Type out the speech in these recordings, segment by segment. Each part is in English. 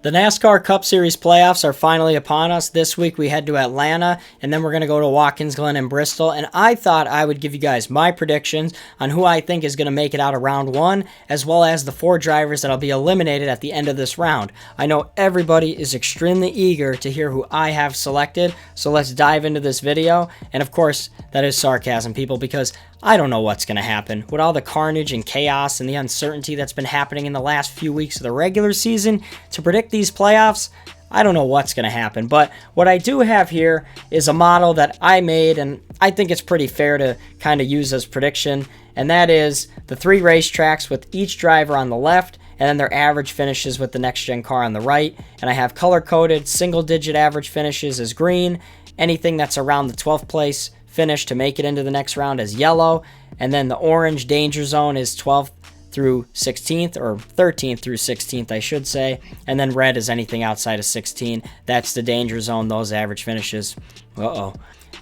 The NASCAR Cup Series playoffs are finally upon us. This week we head to Atlanta, and then we're going to go to Watkins Glen and Bristol. And I thought I would give you guys my predictions on who I think is going to make it out of round one, as well as the 4 drivers that'll be eliminated at the end of this round. I know everybody is extremely eager to hear who I have selected, so let's dive into this video. And of course, that is sarcasm, people, because I don't know what's going to happen. With all the carnage and chaos and the uncertainty that's been happening in the last few weeks of the regular season, to predict these playoffs, I don't know what's going to happen. But what I do have here is a model that I made, and I think it's pretty fair to kind of use as prediction, and that is the 3 racetracks with each driver on the left, and then their average finishes with the next-gen car on the right. And I have color-coded single-digit average finishes as green, anything that's around the 12th place finish to make it into the next round as yellow, and then the orange danger zone is 12th through 16th, or 13th through 16th I should say, and then red is anything outside of 16. That's the danger zone, those average finishes.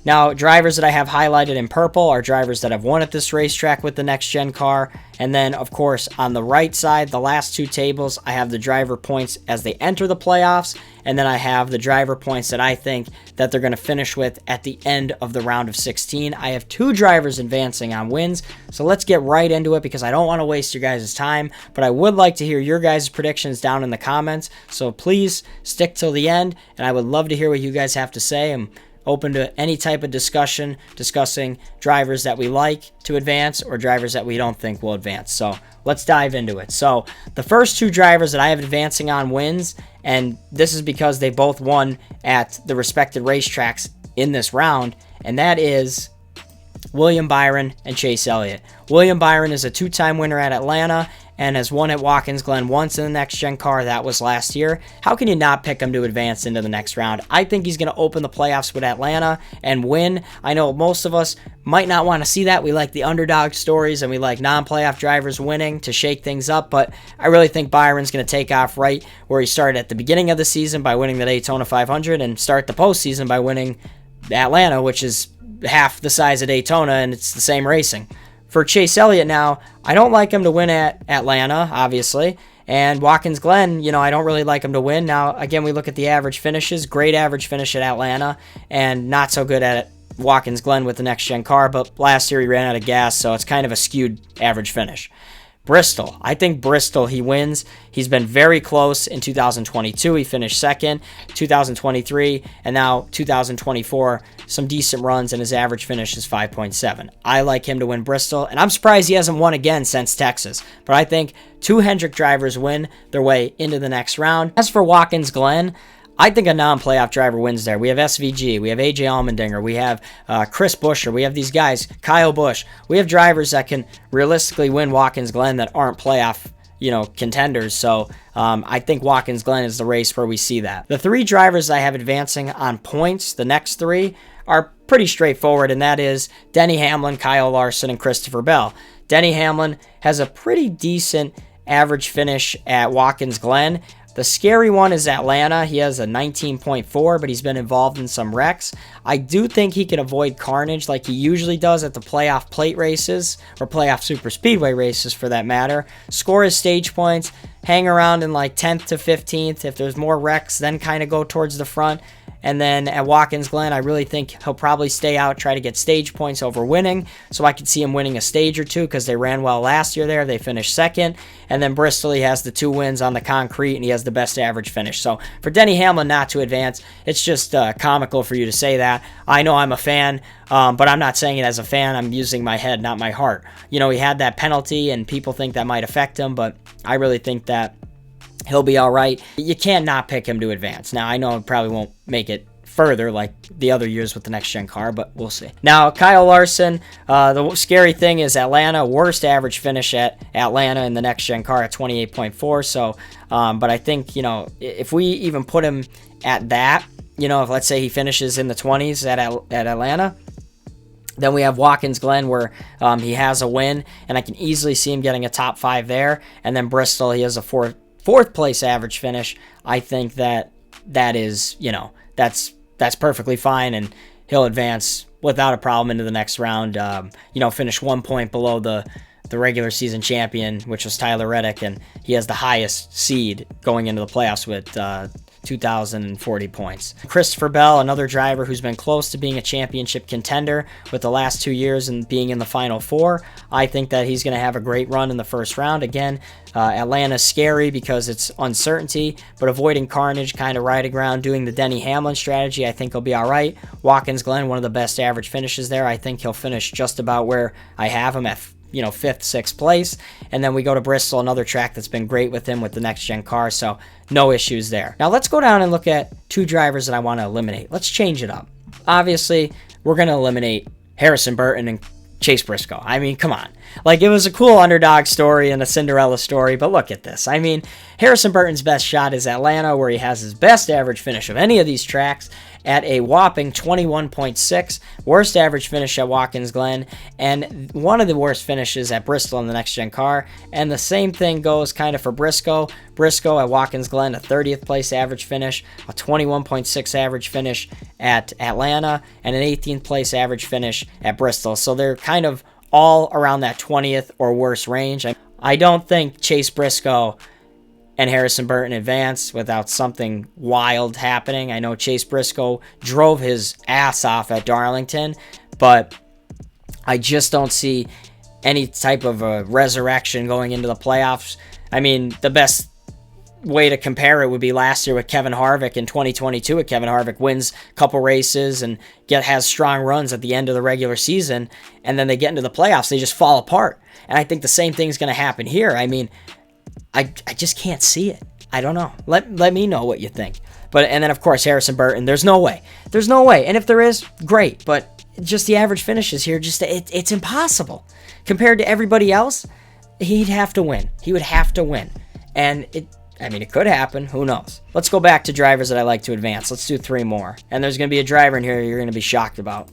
Now, drivers that I have highlighted in purple are drivers that have won at this racetrack with the next-gen car. And then, of course, on the right side, the last 2 tables, I have the driver points as they enter the playoffs. And then I have the driver points that I think that they're going to finish with at the end of the round of 16. I have 2 drivers advancing on wins. So let's get right into it because I don't want to waste your guys' time. But I would like to hear your guys' predictions down in the comments. So please stick till the end. And I would love to hear what you guys have to say. I'm open to any type of discussion, discussing drivers that we like to advance or drivers that we don't think will advance. So let's dive into it. So the first 2 drivers that I have advancing on wins, and this is because they both won at the respective racetracks in this round, and that is William Byron and Chase Elliott. William Byron is a 2-time winner at Atlanta and has won at Watkins Glen once in the next-gen car. That was last year. How can you not pick him to advance into the next round? I think he's going to open the playoffs with Atlanta and win. I know most of us might not want to see that. We like the underdog stories and we like non-playoff drivers winning to shake things up, but I really think Byron's going to take off right where he started at the beginning of the season by winning the Daytona 500 and start the postseason by winning Atlanta, which is half the size of Daytona, and it's the same racing. For Chase Elliott now, I don't like him to win at Atlanta, obviously, and Watkins Glen, I don't really like him to win. Now, again, we look at the average finishes. Great average finish at Atlanta, and not so good at Watkins Glen with the next-gen car, but last year he ran out of gas, so it's kind of a skewed average finish. Bristol. I think Bristol, he wins. He's been very close in 2022. He finished second, 2023, and now 2024. Some decent runs, and his average finish is 5.7. I like him to win Bristol, and I'm surprised he hasn't won again since Texas. But I think 2 Hendrick drivers win their way into the next round. As for Watkins Glen, I think a non-playoff driver wins there. We have SVG, we have AJ Allmendinger, we have Chris Buescher, we have these guys, Kyle Busch. We have drivers that can realistically win Watkins Glen that aren't playoff, contenders. So I think Watkins Glen is the race where we see that. The 3 drivers I have advancing on points, the next 3, are pretty straightforward, and that is Denny Hamlin, Kyle Larson, and Christopher Bell. Denny Hamlin has a pretty decent average finish at Watkins Glen. The scary one is Atlanta. He has a 19.4, but he's been involved in some wrecks. I do think he can avoid carnage like he usually does at the playoff plate races, or playoff super speedway races for that matter. Score his stage points, hang around in like 10th to 15th. If there's more wrecks, then kind of go towards the front. And then at Watkins Glen, I really think he'll probably stay out, try to get stage points over winning. So I could see him winning a stage or 2 because they ran well last year there. They finished second. And then Bristol, he has the 2 wins on the concrete, and he has the best average finish. So for Denny Hamlin not to advance, it's just comical for you to say that. I know I'm a fan, but I'm not saying it as a fan. I'm using my head, not my heart. He had that penalty, and people think that might affect him, but I really think that he'll be all right. You can't not pick him to advance. Now, I know it probably won't make it further like the other years with the next-gen car, but we'll see. Now, Kyle Larson, the scary thing is Atlanta, worst average finish at Atlanta in the next-gen car at 28.4. So, but I think, if we even put him at that, if let's say he finishes in the 20s at Atlanta, then we have Watkins Glen where he has a win, and I can easily see him getting a top 5 there. And then Bristol, he has a fourth place average finish. I think that is, that's perfectly fine, and he'll advance without a problem into the next round. Finish 1 point below the the regular season champion, which was Tyler Reddick, and he has the highest seed going into the playoffs with 2,040 points. Christopher Bell, another driver who's been close to being a championship contender with the last 2 years and being in the Final Four. I think that he's going to have a great run in the first round. Again, Atlanta's scary because it's uncertainty, but avoiding carnage, kind of riding around, doing the Denny Hamlin strategy, I think he'll be all right. Watkins Glen, one of the best average finishes there. I think he'll finish just about where I have him at 5th, 6th place. And then we go to Bristol, another track that's been great with him with the next gen car, so no issues there. Now let's go down and look at 2 drivers that I want to eliminate. Let's change it up. Obviously, we're going to eliminate Harrison Burton and Chase Briscoe. I mean, come on. Like, it was a cool underdog story and a Cinderella story, but look at this. I mean, Harrison Burton's best shot is Atlanta, where he has his best average finish of any of these tracks at a whopping 21.6. Worst average finish at Watkins Glen, and one of the worst finishes at Bristol in the next gen car. And the same thing goes kind of for Briscoe. Briscoe at Watkins Glen, a 30th place average finish, a 21.6 average finish at Atlanta, and an 18th place average finish at Bristol. So they're kind of all around that 20th or worse range. I don't think Chase Briscoe and Harrison Burton advance without something wild happening. I know Chase Briscoe drove his ass off at Darlington, but I just don't see any type of a resurrection going into the playoffs. I mean, the best way to compare it would be last year with Kevin Harvick in 2022. Kevin Harvick wins a couple races and has strong runs at the end of the regular season, and then they get into the playoffs, they just fall apart. And I think the same thing's going to happen here. I mean, I just can't see it. I don't know. Let me know what you think. And then, of course, Harrison Burton, there's no way. There's no way. And if there is, great. But just the average finishes here, it's impossible. Compared to everybody else, he'd have to win. He would have to win. And it could happen. Who knows? Let's go back to drivers that I like to advance. Let's do 3 more. And there's going to be a driver in here you're going to be shocked about.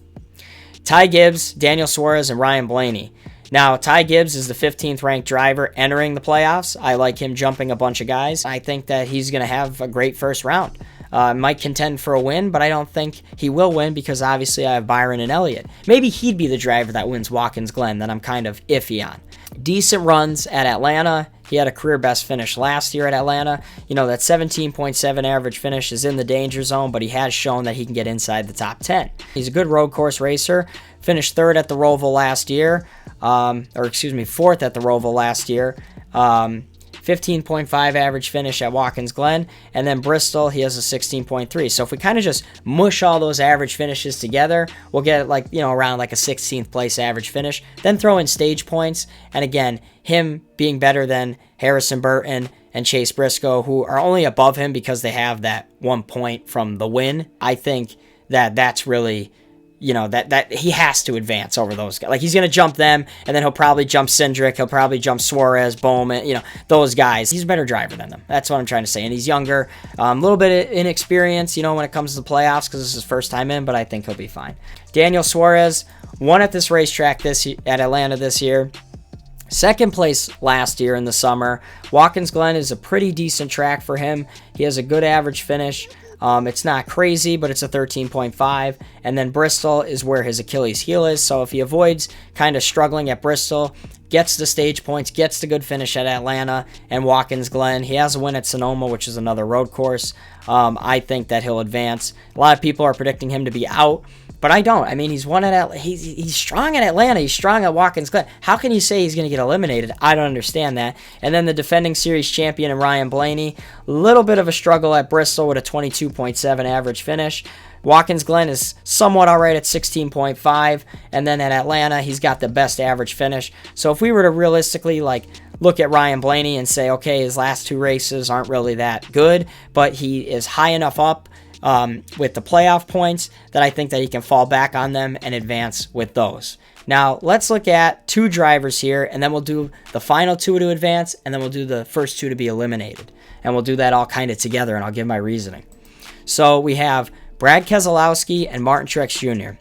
Ty Gibbs, Daniel Suarez, and Ryan Blaney. Now, Ty Gibbs is the 15th ranked driver entering the playoffs. I like him jumping a bunch of guys. I think that he's going to have a great first round. Might contend for a win, but I don't think he will win because obviously I have Byron and Elliott. Maybe he'd be the driver that wins Watkins Glen that I'm kind of iffy on. Decent runs at Atlanta. He had a career best finish last year at Atlanta. You know, that 17.7 average finish is in the danger zone, but he has shown that he can get inside the top 10. He's a good road course racer. Finished 3rd at the Roval last year. 4th at the Roval last year. 15.5 average finish at Watkins Glen, and then Bristol, he has a 16.3. So if we kind of just mush all those average finishes together, we'll get around like a 16th place average finish. Then throw in stage points, and again, him being better than Harrison Burton and Chase Briscoe, who are only above him because they have that 1 point from the win. I think that's really, that he has to advance over those guys. Like, he's going to jump them, and then he'll probably jump Cindric, he'll probably jump Suarez, Bowman, those guys. He's a better driver than them. That's what I'm trying to say. And he's younger, a little bit of inexperience, when it comes to the playoffs because this is his first time in, but I think he'll be fine. Daniel Suarez won at this racetrack at Atlanta this year. 2nd place last year in the summer. Watkins Glen is a pretty decent track for him. He has a good average finish. It's not crazy, but it's a 13.5. And then Bristol is where his Achilles heel is. So if he avoids kind of struggling at Bristol, gets the stage points, gets the good finish at Atlanta and Watkins Glen, he has a win at Sonoma, which is another road course. I think that he'll advance. A lot of people are predicting him to be out, but I don't. I mean, he's strong at Atlanta. He's strong at Watkins Glen. How can you say he's going to get eliminated? I don't understand that. And then the defending series champion and Ryan Blaney, a little bit of a struggle at Bristol with a 22.7 average finish. Watkins Glen is somewhat all right at 16.5, and then at Atlanta, he's got the best average finish. So if we were to realistically look at Ryan Blaney and say, okay, his last 2 races aren't really that good, but he is high enough up with the playoff points that I think that he can fall back on them and advance with those. Now, let's look at 2 drivers here, and then we'll do the final 2 to advance, and then we'll do the first 2 to be eliminated. And we'll do that all kind of together, and I'll give my reasoning. So we have Brad Keselowski and Martin Truex Jr.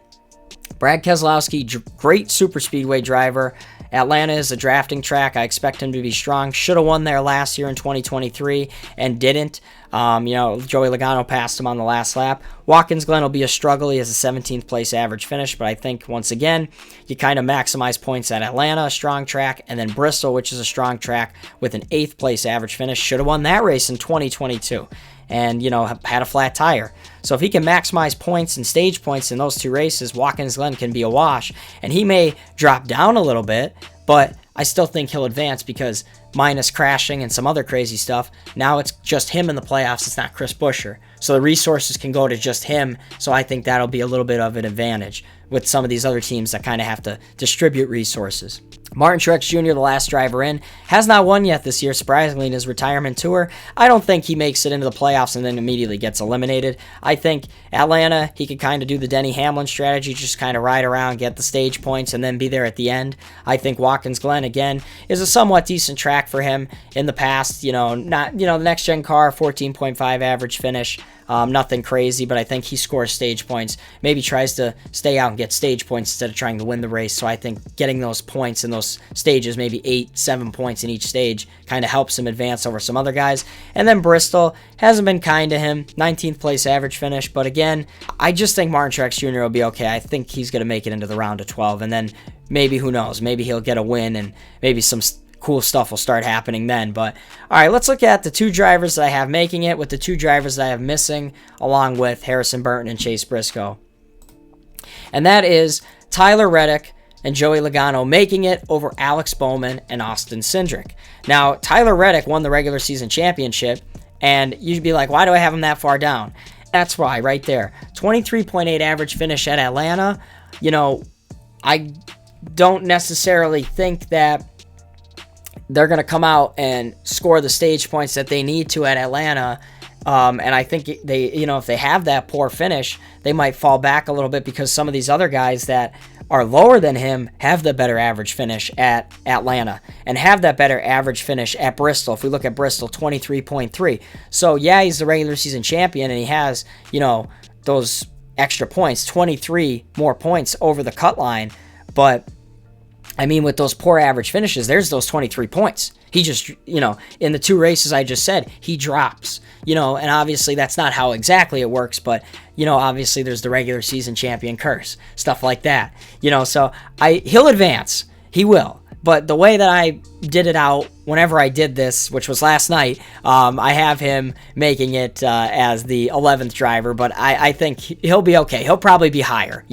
Brad Keselowski, great super speedway driver, Atlanta is a drafting track. I expect him to be strong. Should have won there last year in 2023 and didn't. Joey Logano passed him on the last lap. Watkins Glen will be a struggle. He has a 17th place average finish, but I think, once again, you kind of maximize points at Atlanta, a strong track, and then Bristol, which is a strong track, with an 8th place average finish. Should have won that race in 2022 and, had a flat tire. So if he can maximize points and stage points in those two races, Watkins Glen can be a wash. And he may drop down a little bit, but I still think he'll advance because minus crashing and some other crazy stuff, now it's just him in the playoffs. It's not Chris Buescher. So the resources can go to just him. So I think that'll be a little bit of an advantage with some of these other teams that kind of have to distribute resources. Martin Truex Jr., the last driver in, has not won yet this year, surprisingly, in his retirement tour. I don't think he makes it into the playoffs and then immediately gets eliminated. I think Atlanta, he could kind of do the Denny Hamlin strategy, just kind of ride around, get the stage points, and then be there at the end. I think Watkins Glen, again, is a somewhat decent track for him in the past. The next-gen car, 14.5 average finish. Nothing crazy, but I think he scores stage points. Maybe tries to stay out and get stage points instead of trying to win the race. So I think getting those points in those stages, maybe 8-7 points in each stage, kind of helps him advance over some other guys. And then Bristol hasn't been kind to him. 19th place average finish. But again, I just think Martin Truex Jr. will be okay. I think he's going to make it into the round of 12. And then maybe, who knows, maybe he'll get a win and maybe some cool stuff will start happening then. But all right, let's look at the two drivers that I have making it with the two drivers that I have missing, along with Harrison Burton and Chase Briscoe. And that is Tyler Reddick and Joey Logano making it over Alex Bowman and Austin Cindric. Now, Tyler Reddick won the regular season championship, and you'd be like, why do I have him that far down? That's why, right there. 23.8 average finish at Atlanta. I don't necessarily think that they're going to come out and score the stage points that they need to at Atlanta. And I think they, if they have that poor finish, they might fall back a little bit because some of these other guys that are lower than him have the better average finish at Atlanta and have that better average finish at Bristol. If we look at Bristol, 23.3. So yeah, he's the regular season champion and he has, those extra points, 23 more points over the cut line. But I mean, with those poor average finishes, there's those 23 points. He just, in the two races I just said, he drops, and obviously that's not how exactly it works, but, obviously there's the regular season champion curse, stuff like that, so he'll advance. He will. But the way that I did it out whenever I did this, which was last night, I have him making it as the 11th driver, but I think he'll be okay. He'll probably be higher.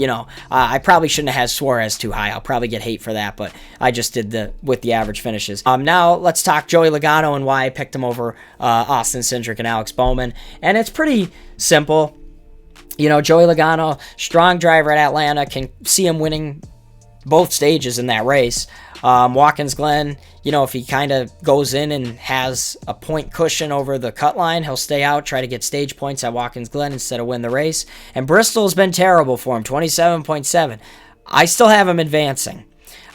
I probably shouldn't have had Suarez too high. I'll probably get hate for that, but I just did with the average finishes. Now let's talk Joey Logano and why I picked him over Austin Cindric and Alex Bowman. And it's pretty simple. Joey Logano, strong driver at Atlanta, can see him winning both stages in that race. Watkins Glen, if he kind of goes in and has a point cushion over the cut line, he'll stay out, try to get stage points at Watkins Glen instead of win the race. And Bristol's been terrible for him, 27.7. I still have him advancing.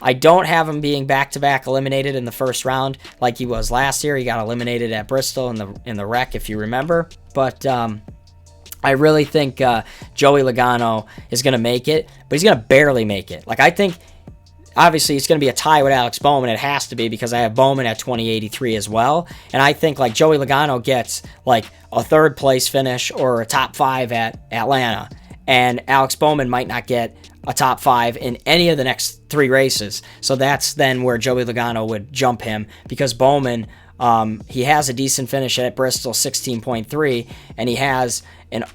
I don't have him being back-to-back eliminated in the first round like he was last year. He got eliminated at Bristol in the wreck, if you remember. But I really think Joey Logano is going to make it, but he's going to barely make it. I think obviously it's going to be a tie with Alex Bowman. It has to be because I have Bowman at 2083 as well. And I think Joey Logano gets a third place finish or a top 5 at Atlanta. And Alex Bowman might not get a top 5 in any of the next 3 races. So that's then where Joey Logano would jump him because Bowman, he has a decent finish at Bristol, 16.3, and he has an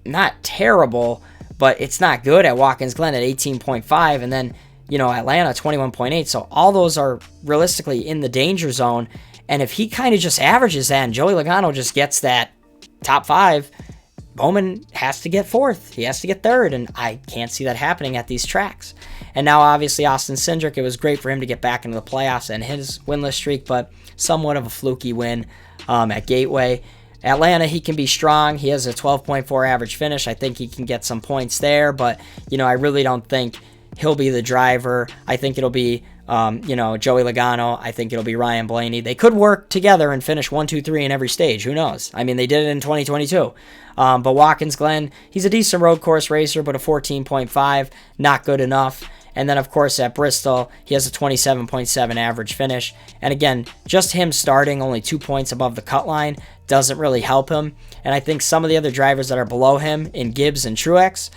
not terrible, but it's not good at Watkins Glen at 18.5, and then Atlanta 21.8. So all those are realistically in the danger zone. And if he kind of just averages that and Joey Logano just gets that top 5, Bowman has to get 4th. He has to get 3rd. And I can't see that happening at these tracks. And now obviously Austin Cindric, it was great for him to get back into the playoffs and his winless streak, but somewhat of a fluky win at Gateway. Atlanta, he can be strong. He has a 12.4 average finish. I think he can get some points there, but I really don't think he'll be the driver. I think it'll be, Joey Logano. I think it'll be Ryan Blaney. They could work together and finish 1, 2, 3 in every stage. Who knows? I mean, they did it in 2022. But Watkins Glen, he's a decent road course racer, but a 14.5, not good enough. And then, of course, at Bristol, he has a 27.7 average finish. And again, just him starting only 2 points above the cut line doesn't really help him. And I think some of the other drivers that are below him in Gibbs and Truex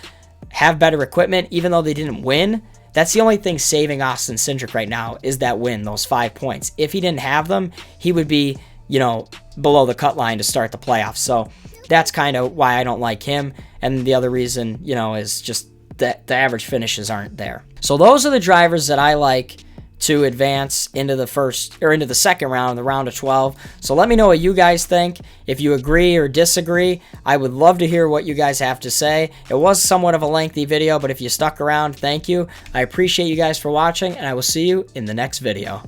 have better equipment, even though they didn't win. That's the only thing saving Austin Cindric right now is that win, those 5 points. If he didn't have them, he would be, below the cut line to start the playoffs. So that's kind of why I don't like him. And the other reason, is just that the average finishes aren't there. So those are the drivers that I like to advance into the second round, the round of 12. So let me know what you guys think. If you agree or disagree, I would love to hear what you guys have to say. It was somewhat of a lengthy video, but if you stuck around, thank you. I appreciate you guys for watching, and I will see you in the next video.